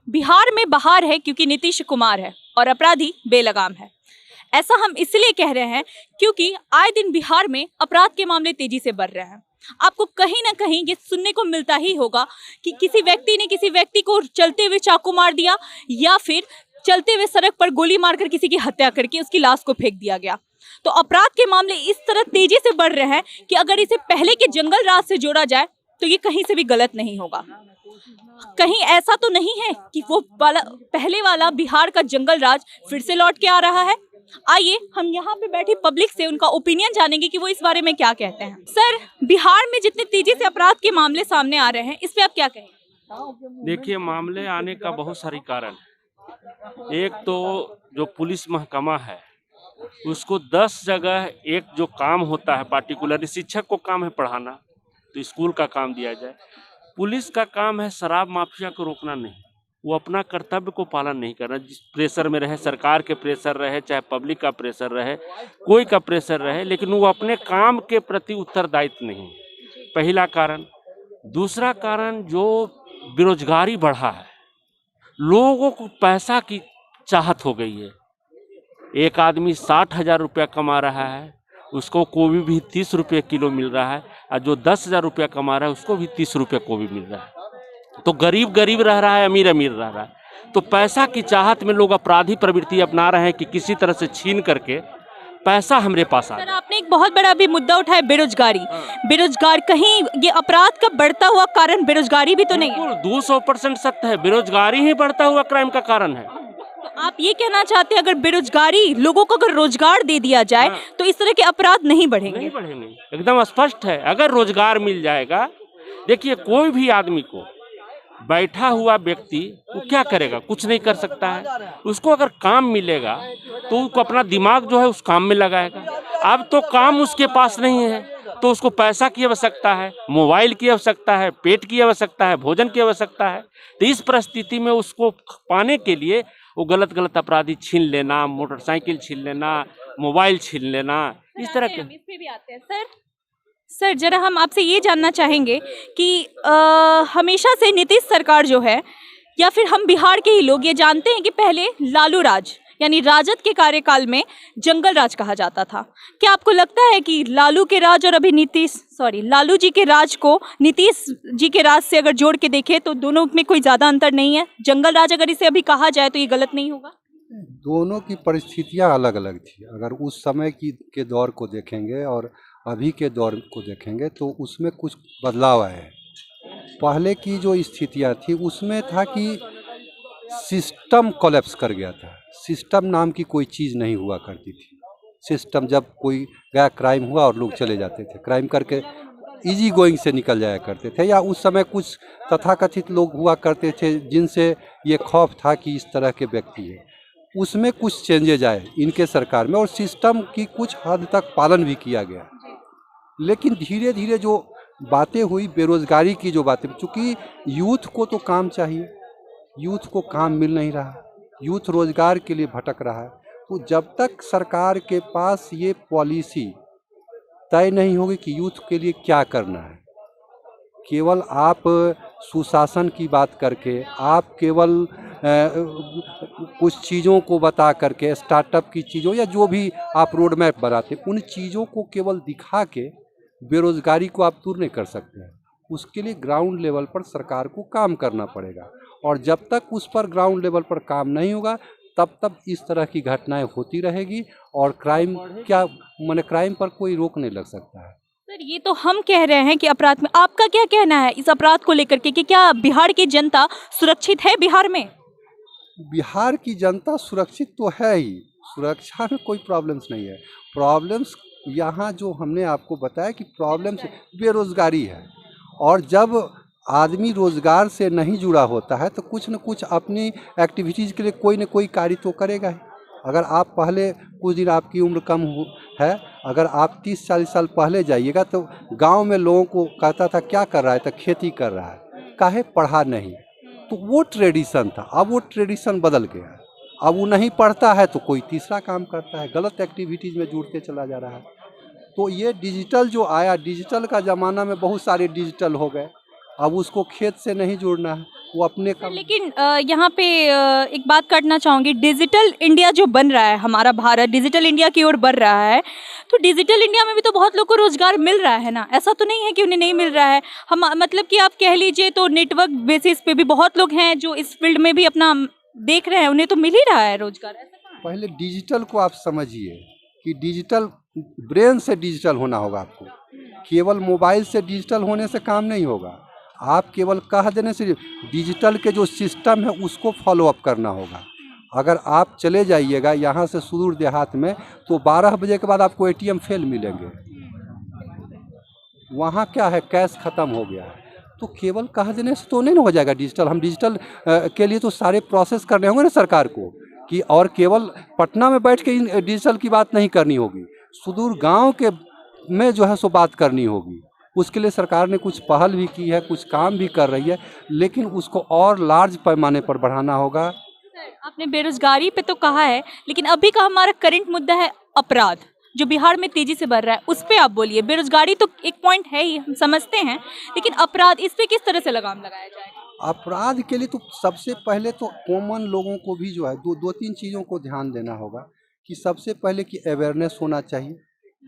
बिहार में बहार है क्योंकि नीतीश कुमार है और अपराधी बेलगाम है। ऐसा हम इसलिए कह रहे हैं क्योंकि आए दिन बिहार में अपराध के मामले तेजी से बढ़ रहे हैं। आपको कहीं ना कहीं ये सुनने को मिलता ही होगा कि किसी व्यक्ति ने किसी व्यक्ति को चलते हुए चाकू मार दिया या फिर चलते हुए सड़क पर गोली मारकर किसी की हत्या करके उसकी लाश को फेंक दिया गया। तो अपराध के मामले इस तरह तेजी से बढ़ रहे हैं कि अगर इसे पहले के जंगल राज से जोड़ा जाए तो ये कहीं से भी गलत नहीं होगा। कहीं ऐसा तो नहीं है कि वो पहले वाला बिहार का जंगल राज फिर से लौट के आ रहा है। आइए हम यहाँ पे बैठी पब्लिक से उनका ओपिनियन जानेंगे कि वो इस बारे में क्या कहते हैं। सर, बिहार में जितने तेजी से अपराध के मामले सामने आ रहे हैं इस पे आप क्या कहेंगे? देखिए, मामले आने का बहुत सारी कारण है। एक तो जो पुलिस महकमा है उसको 10 जगह एक जो काम होता है, पार्टिकुलरली शिक्षक को काम है पढ़ाना, तो स्कूल का काम दिया जाए। पुलिस का काम है शराब माफिया को रोकना, नहीं, वो अपना कर्तव्य को पालन नहीं कर रहा। जिस प्रेशर में रहे, सरकार के प्रेशर रहे, चाहे पब्लिक का प्रेशर रहे, कोई का प्रेशर रहे, लेकिन वो अपने काम के प्रति उत्तरदायित्व नहीं। पहला कारण। दूसरा कारण, जो बेरोजगारी बढ़ा है, लोगों को पैसा की चाहत हो गई है। एक आदमी 60,000 रुपया कमा रहा है, उसको गोभी भी 30 रुपये किलो मिल रहा है, और जो 10,000 रुपया कमा रहा है उसको भी 30 रुपये गोभी मिल रहा है। तो गरीब गरीब रह रहा है, अमीर अमीर रह रहा है। तो पैसा की चाहत में लोग अपराधी प्रवृत्ति अपना रहे हैं कि किसी तरह से छीन करके पैसा हमारे पास आ। सर, आपने एक बहुत बड़ा भी मुद्दा उठाया, बेरोजगारी। बेरोजगार, कहीं ये अपराध का बढ़ता हुआ कारण बेरोजगारी भी तो नहीं है? 200% सत्य है, बेरोजगारी ही बढ़ता हुआ क्राइम का कारण है। तो आप ये कहना चाहते हैं अगर बेरोजगारी, लोगों को अगर रोजगार दे दिया जाए तो इस तरह के अपराध नहीं बढ़ेंगे? नहीं बढ़ेंगे, एकदम स्पष्ट है। अगर रोजगार मिल जाएगा, देखिए कोई भी आदमी को, बैठा हुआ व्यक्ति वो क्या करेगा? कुछ नहीं कर सकता है। उसको अगर काम मिलेगा तो उसको अपना दिमाग जो है उस काम में लगाएगा। अब तो काम उसके पास नहीं है, तो उसको पैसा की आवश्यकता है, मोबाइल की आवश्यकता है, पेट की आवश्यकता है, भोजन की आवश्यकता है। तो इस परिस्थिति में उसको पाने के लिए वो गलत गलत अपराधी छीन लेना, मोटरसाइकिल छीन लेना, मोबाइल छीन लेना, इस तरह के। इस पे भी आते हैं। सर, जरा हम आपसे ये जानना चाहेंगे कि हमेशा से नीतीश सरकार जो है, या फिर हम बिहार के ही लोग ये जानते हैं कि पहले लालू राज यानी राजद के कार्यकाल में जंगल राज कहा जाता था। क्या आपको लगता है कि लालू के राज और अभी लालू जी के राज को नीतीश जी के राज से अगर जोड़ के देखें तो दोनों में कोई ज़्यादा अंतर नहीं है? जंगल राज अगर इसे अभी कहा जाए तो ये गलत नहीं होगा? दोनों की परिस्थितियां अलग अलग थी। अगर उस समय के दौर को देखेंगे और अभी के दौर को देखेंगे तो उसमें कुछ बदलाव आए हैं। पहले की जो स्थितियां थी उसमें था कि सिस्टम कोलैप्स कर गया था। सिस्टम नाम की कोई चीज़ नहीं हुआ करती थी। सिस्टम, जब कोई गया क्राइम हुआ और लोग चले जाते थे, क्राइम करके इजी गोइंग से निकल जाया करते थे। या उस समय कुछ तथाकथित लोग हुआ करते थे जिनसे ये खौफ था कि इस तरह के व्यक्ति है। उसमें कुछ चेंजेज आए इनके सरकार में और सिस्टम की कुछ हद तक पालन भी किया गया। लेकिन धीरे धीरे जो बातें हुई, बेरोजगारी की जो बातें, चूँकि यूथ को तो काम चाहिए, यूथ को काम मिल नहीं रहा, यूथ रोजगार के लिए भटक रहा है। तो जब तक सरकार के पास ये पॉलिसी तय नहीं होगी कि यूथ के लिए क्या करना है, केवल आप सुशासन की बात करके, आप केवल कुछ चीज़ों को बता करके, स्टार्टअप की चीज़ों या जो भी आप रोड मैप बनाते, उन चीज़ों को केवल दिखा के बेरोजगारी को आप दूर नहीं कर सकते हैं। उसके लिए ग्राउंड लेवल पर सरकार को काम करना पड़ेगा, और जब तक उस पर ग्राउंड लेवल पर काम नहीं होगा तब इस तरह की घटनाएं होती रहेगी और क्राइम पर कोई रोक नहीं लग सकता है। सर, ये तो हम कह रहे हैं कि अपराध में, आपका क्या कहना है इस अपराध को लेकर के कि क्या बिहार की जनता सुरक्षित है? बिहार में बिहार की जनता सुरक्षित तो है ही, सुरक्षा में कोई प्रॉब्लम्स नहीं है। प्रॉब्लम्स यहाँ जो हमने आपको बताया कि प्रॉब्लम्स बेरोजगारी है, और जब आदमी रोजगार से नहीं जुड़ा होता है तो कुछ न कुछ अपनी एक्टिविटीज़ के लिए कोई न कोई कार्य तो करेगा ही। अगर आप पहले कुछ दिन, आपकी उम्र कम है, अगर आप 30-40 साल पहले जाइएगा तो गांव में लोगों को कहता था क्या कर रहा है, तो खेती कर रहा है, काहे पढ़ा नहीं। तो वो ट्रेडिशन था। अब वो ट्रेडिशन बदल गया है। अब वो नहीं पढ़ता है तो कोई तीसरा काम करता है, गलत एक्टिविटीज़ में जुड़ते चला जा रहा है। तो ये डिजिटल जो आया, डिजिटल का ज़माना में बहुत सारे डिजिटल हो गए। अब उसको खेत से नहीं जोड़ना है, वो अपने सर, लेकिन यहाँ पे एक बात करना चाहूँगी, डिजिटल इंडिया जो बन रहा है, हमारा भारत डिजिटल इंडिया की ओर बढ़ रहा है, तो डिजिटल इंडिया में भी तो बहुत लोग को रोजगार मिल रहा है ना, ऐसा तो नहीं है कि उन्हें नहीं मिल रहा है। हम मतलब कि आप कह लीजिए तो नेटवर्क बेसिस पे भी बहुत लोग हैं जो इस फील्ड में भी अपना देख रहे हैं, उन्हें तो मिल ही रहा है रोजगार, ऐसा कहाँ है? पहले डिजिटल को आप समझिए कि डिजिटल ब्रेन से डिजिटल होना होगा आपको। केवल मोबाइल से डिजिटल होने से काम नहीं होगा। आप केवल कह देने से डिजिटल के जो सिस्टम है उसको फॉलो अप करना होगा। अगर आप चले जाइएगा यहाँ से सुदूर देहात में तो 12 बजे के बाद आपको एटीएम फेल मिलेंगे। वहाँ क्या है, कैश ख़त्म हो गया है। तो केवल कह देने से तो नहीं हो जाएगा डिजिटल। हम डिजिटल के लिए तो सारे प्रोसेस करने होंगे ना सरकार को, कि और केवल पटना में बैठ के इन डिजिटल की बात नहीं करनी होगी, सुदूर गांव के में जो है सो बात करनी होगी। उसके लिए सरकार ने कुछ पहल भी की है, कुछ काम भी कर रही है, लेकिन उसको और लार्ज पैमाने पर बढ़ाना होगा। सर, आपने बेरोजगारी पे तो कहा है, लेकिन अभी का हमारा करंट मुद्दा है अपराध, जो बिहार में तेजी से बढ़ रहा है, उस पे आप बोलिए। बेरोजगारी तो एक पॉइंट है ही, हम समझते हैं, लेकिन अपराध, इस पे किस तरह से लगाम लगाया जाएगा? अपराध के लिए तो सबसे पहले तो कॉमन लोगों को भी जो है दो तीन चीज़ों को ध्यान देना होगा। कि सबसे पहले कि अवेयरनेस होना चाहिए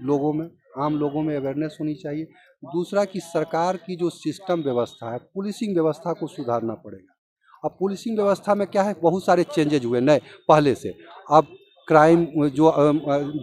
लोगों में, आम लोगों में अवेयरनेस होनी चाहिए। दूसरा कि सरकार की जो सिस्टम व्यवस्था है, पुलिसिंग व्यवस्था को सुधारना पड़ेगा। अब पुलिसिंग व्यवस्था में क्या है, बहुत सारे चेंजेज हुए नए पहले से। अब क्राइम जो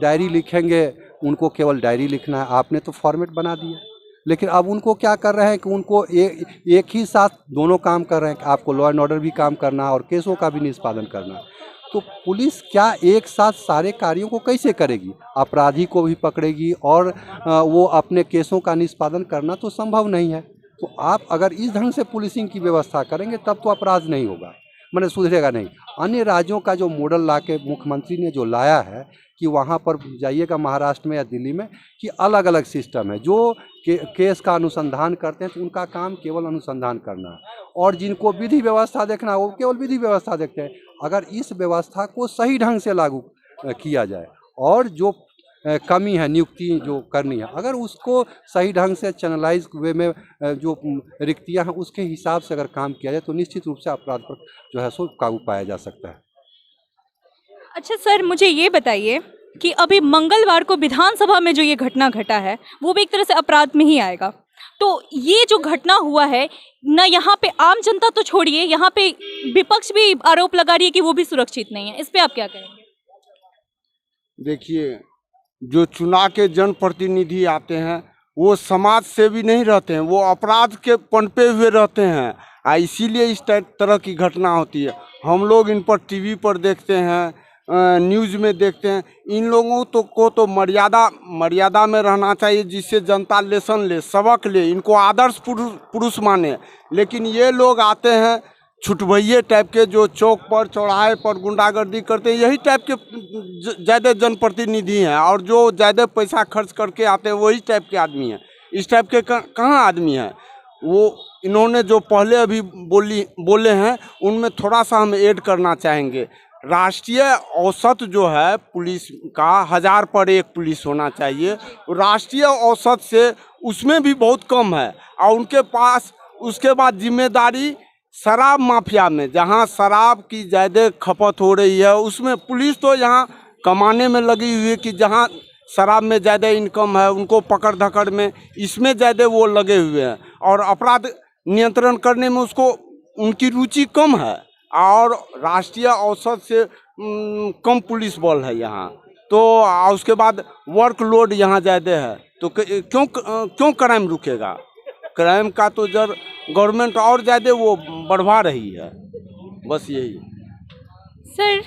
डायरी लिखेंगे उनको केवल डायरी लिखना है, आपने तो फॉर्मेट बना दिया। लेकिन अब उनको क्या कर रहे हैं कि उनको एक ही साथ दोनों काम कर रहे हैं कि आपको लॉ एंड ऑर्डर भी काम करना है और केसों का भी निष्पादन करना है। तो पुलिस क्या एक साथ सारे कार्यों को कैसे करेगी? अपराधी को भी पकड़ेगी और वो अपने केसों का निष्पादन करना तो संभव नहीं है। तो आप अगर इस ढंग से पुलिसिंग की व्यवस्था करेंगे तब तो अपराध नहीं होगा, मैंने सुधरेगा नहीं। अन्य राज्यों का जो मॉडल ला के मुख्यमंत्री ने जो लाया है कि वहाँ पर जाइएगा महाराष्ट्र में या दिल्ली में कि अलग अलग सिस्टम है, जो केस का अनुसंधान करते हैं तो उनका काम केवल अनुसंधान करना है, और जिनको विधि व्यवस्था देखना है वो केवल विधि व्यवस्था देखते हैं। अगर इस व्यवस्था को सही ढंग से लागू किया जाए और जो कमी है नियुक्ति जो करनी है, अगर उसको सही ढंग से चैनलाइज वे में जो रिक्तियाँ हैं उसके हिसाब से अगर काम किया जाए तो निश्चित रूप से अपराध पर जो है सो काबू पाया जा सकता है। अच्छा सर, मुझे ये बताइए कि अभी मंगलवार को विधानसभा में जो ये घटना घटा है वो भी एक तरह से अपराध में ही आएगा। तो ये जो घटना हुआ है ना, यहाँ पे आम जनता तो छोड़िए, यहाँ पे विपक्ष भी आरोप लगा रही है कि वो भी सुरक्षित नहीं है। इस पे आप क्या कहेंगे? देखिए, जो चुनाव के जनप्रतिनिधि आते हैं वो समाज सेवी नहीं रहते हैं, वो अपराध के पनपे हुए रहते हैं। इसीलिए इस तरह की घटना होती है। हम लोग इन पर टीवी पर देखते हैं, न्यूज़ में देखते हैं। इन लोगों को तो मर्यादा में रहना चाहिए, जिससे जनता लेसन ले, सबक ले, इनको आदर्श पुरुष माने। लेकिन ये लोग आते हैं छुटभइये टाइप के, जो चौक पर चौराहे पर गुंडागर्दी करते हैं, यही टाइप के ज़्यादा जनप्रतिनिधि हैं। और जो ज़्यादा पैसा खर्च करके आते हैं वही टाइप के आदमी हैं। इस टाइप के कहाँ आदमी हैं? वो इन्होंने जो पहले अभी बोले हैं उनमें थोड़ा सा हम ऐड करना चाहेंगे। राष्ट्रीय औसत जो है पुलिस का 1000 पर 1 पुलिस होना चाहिए। राष्ट्रीय औसत से उसमें भी बहुत कम है। और उनके पास उसके बाद जिम्मेदारी शराब माफिया में, जहां शराब की ज़्यादा खपत हो रही है, उसमें पुलिस तो यहाँ कमाने में लगी हुई है कि जहां शराब में ज़्यादा इनकम है उनको पकड़ धकड़ में, इसमें ज़्यादा वो लगे हुए हैं। और अपराध नियंत्रण करने में उसको उनकी रुचि कम है। और राष्ट्रीय औसत से कम पुलिस बल है यहाँ। तो उसके बाद वर्कलोड यहाँ ज़्यादा है, तो क्यों क्राइम रुकेगा? क्राइम का तो जब गवर्नमेंट और ज़्यादा वो बढ़वा रही है, बस यही। सर,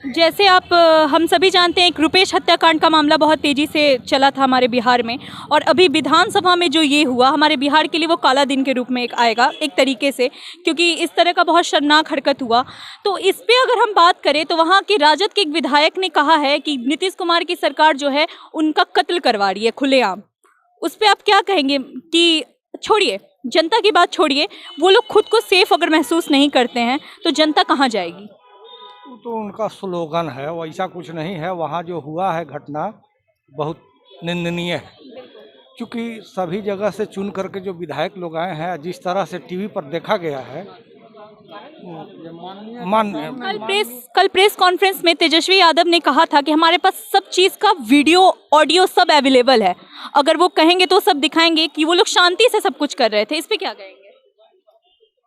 जैसे आप हम सभी जानते हैं, एक रुपेश हत्याकांड का मामला बहुत तेज़ी से चला था हमारे बिहार में, और अभी विधानसभा में जो ये हुआ हमारे बिहार के लिए वो काला दिन के रूप में एक आएगा एक तरीके से, क्योंकि इस तरह का बहुत शर्मनाक हरकत हुआ। तो इस पे अगर हम बात करें तो वहाँ के राजद के एक विधायक ने कहा है कि नीतीश कुमार की सरकार जो है उनका कत्ल करवा रही है खुलेआम। उस पर आप क्या कहेंगे? कि छोड़िए जनता की बात, छोड़िए, वो लोग खुद को सेफ अगर महसूस नहीं करते हैं तो जनता कहाँ जाएगी? तो उनका स्लोगन है, वैसा कुछ नहीं है। वहाँ जो हुआ है घटना बहुत निंदनीय है, क्योंकि सभी जगह से चुन करके जो विधायक लोग आए हैं, जिस तरह से टीवी पर देखा गया है, कल प्रेस कॉन्फ्रेंस में तेजस्वी यादव ने कहा था कि हमारे पास सब चीज़ का वीडियो ऑडियो सब अवेलेबल है, अगर वो कहेंगे तो सब दिखाएंगे कि वो लोग शांति से सब कुछ कर रहे थे। इस पे क्या कहेंगे?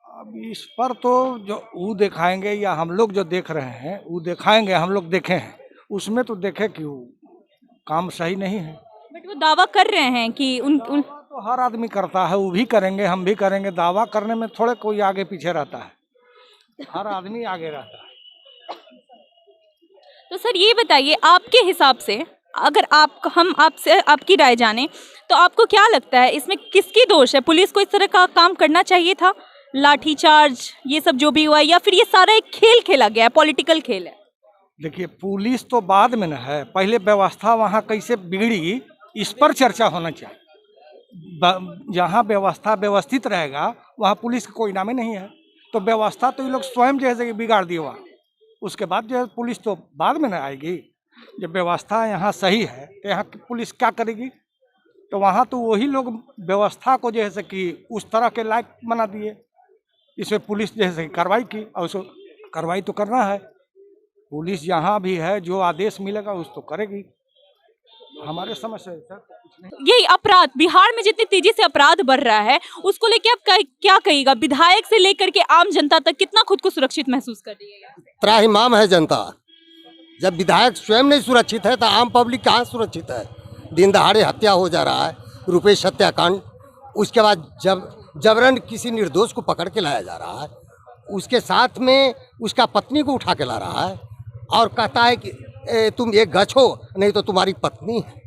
अब इस पर तो जो वो दिखाएंगे या हम लोग जो देख रहे हैं वो दिखाएंगे, हम लोग देखे हैं, उसमें तो देखे कि वो काम सही नहीं है। बट वो दावा कर रहे हैं कि उन तो हर आदमी करता है, वो भी करेंगे, हम भी करेंगे। दावा करने में थोड़े कोई आगे पीछे रहता है, हर आदमी आगे रहता है। तो सर ये बताइए, आपके हिसाब से अगर हम आपसे आपकी राय जाने तो आपको क्या लगता है इसमें किसकी दोष है? पुलिस को इस तरह का काम करना चाहिए था, लाठीचार्ज ये सब जो भी हुआ, या फिर ये सारा एक खेल खेला गया है, पॉलिटिकल खेल है? देखिए, पुलिस तो बाद में न है, पहले व्यवस्था वहाँ कैसे बिगड़ी इस पर चर्चा होना चाहिए। जहाँ व्यवस्था व्यवस्थित रहेगा वहाँ पुलिस का कोई नाम ही नहीं है। तो व्यवस्था तो ये लोग स्वयं जैसे कि बिगाड़ दिए वहाँ, उसके बाद जो है पुलिस तो बाद में न आएगी। जब व्यवस्था यहाँ सही है तो यहाँ की पुलिस क्या करेगी? तो वहाँ तो वही लोग व्यवस्था को जैसे कि उस तरह के लायक बना दिए, इसमें पुलिस जैसे कि कार्रवाई की, और उसको कार्रवाई तो करना है। पुलिस यहाँ भी है, जो आदेश मिलेगा उस तो करेगी। हमारे समझ से यही अपराध बिहार में जितनी तेजी से अपराध बढ़ रहा है उसको लेके आप क्या कहिएगा? विधायक से लेकर के आम जनता तक कितना खुद को सुरक्षित महसूस कर रही है? त्राहिमाम है जनता। जब विधायक स्वयं नहीं सुरक्षित है तो आम पब्लिक कहाँ सुरक्षित है? दिन दहाड़े हत्या हो जा रहा है, रुपेश हत्याकांड, उसके बाद जब जबरन किसी निर्दोष को पकड़ के लाया जा रहा है, उसके साथ में उसका पत्नी को उठा के ला रहा है और कहता है कि तुम एक गछ हो, नहीं तो तुम्हारी पत्नी है।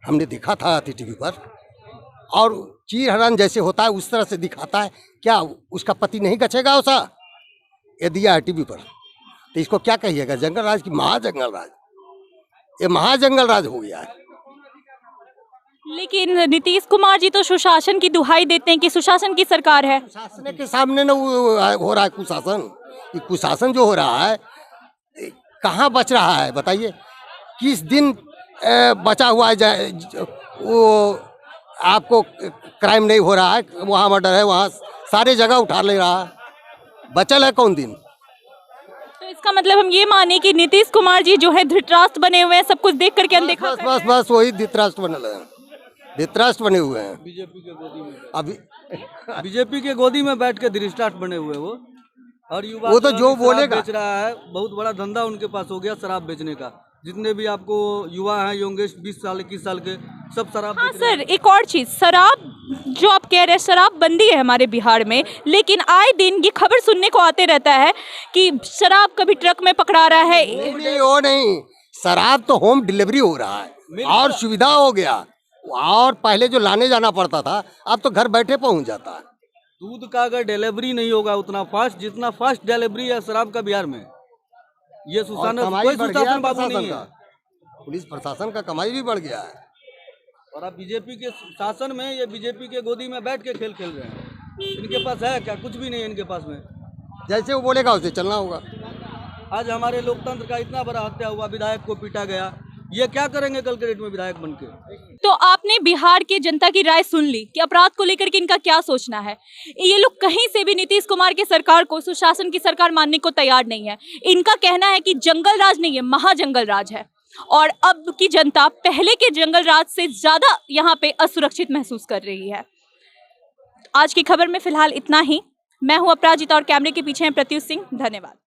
हमने देखा था टीवी पर, और चीर हरण जैसे होता है उस तरह से दिखाता है। क्या उसका पति नहीं गछेगा उसा? ये दिया है टीवी पर, तो इसको क्या कहिएगा? जंगल राज की महाजंगल राज, ये महाजंगल राज हो गया है। लेकिन नीतीश कुमार जी तो सुशासन की दुहाई देते हैं कि सुशासन की सरकार है। शासन के सामने ना हो रहा है कुशासन। ये कुशासन जो हो रहा है कहाँ बच रहा है बताइए? किस दिन बचा हुआ है? वो आपको क्राइम नहीं हो रहा है, वहाँ मर्डर है, वहाँ सारे जगह उठा ले रहा है, बचल है कौन दिन? तो इसका मतलब हम ये माने कि नीतीश कुमार जी जो है धृतराष्ट्र बने हुए हैं, सब कुछ देख करके अनदेखा कर रहे हैं। बस वही धृतराष्ट्र बने हैं, धृतराष्ट्र बने हुए हैं बीजेपी के गोदी में। अभी बीजेपी के गोदी में बैठ के धृतराष्ट्र बने हुए वो। और युवा वो तो जो शराब बोलेगा बेच रहा है, बहुत बड़ा धंधा उनके पास हो गया शराब बेचने का। जितने भी आपको युवा हैं योंगेस्ट 20 साल 21 साल के, सब शराब हाँ बेच रहे सर, एक और चीज, शराब जो आप कह रहे हैं, शराब बंदी है हमारे बिहार में, लेकिन आए दिन ये खबर सुनने को आते रहता है कि शराब कभी ट्रक में पकड़ा रहा है। वो नहीं, शराब तो होम डिलीवरी हो रहा है और सुविधा हो गया। और पहले जो लाने जाना पड़ता था अब तो घर बैठे पहुंच जाता है। दूध का अगर डिलीवरी नहीं होगा उतना फास्ट, जितना फास्ट डिलीवरी है शराब का बिहार में, ये सुशासन कोई सुशासन बाबू नहीं है। पुलिस प्रशासन का कमाई भी बढ़ गया है। और आप बीजेपी के शासन में, ये बीजेपी के गोदी में बैठ के खेल खेल रहे हैं। इनके पास है क्या? कुछ भी नहीं है इनके पास में। जैसे वो बोलेगा उसे चलना होगा। आज हमारे लोकतंत्र का इतना बड़ा हत्या हुआ, विधायक को पीटा गया, ये क्या करेंगे कल के डेट में विधायक बनके? तो आपने बिहार की जनता की राय सुन ली कि अपराध को लेकर के इनका क्या सोचना है। ये लोग कहीं से भी नीतीश कुमार की सरकार को सुशासन की सरकार मानने को तैयार नहीं है। इनका कहना है कि जंगल राज नहीं है, महाजंगल राज है, और अब की जनता पहले के जंगल राज से ज्यादा यहाँ पे असुरक्षित महसूस कर रही है। आज की खबर में फिलहाल इतना ही। मैं हूँ अपराजिता और कैमरे के पीछे हैं प्रत्युष सिंह। धन्यवाद।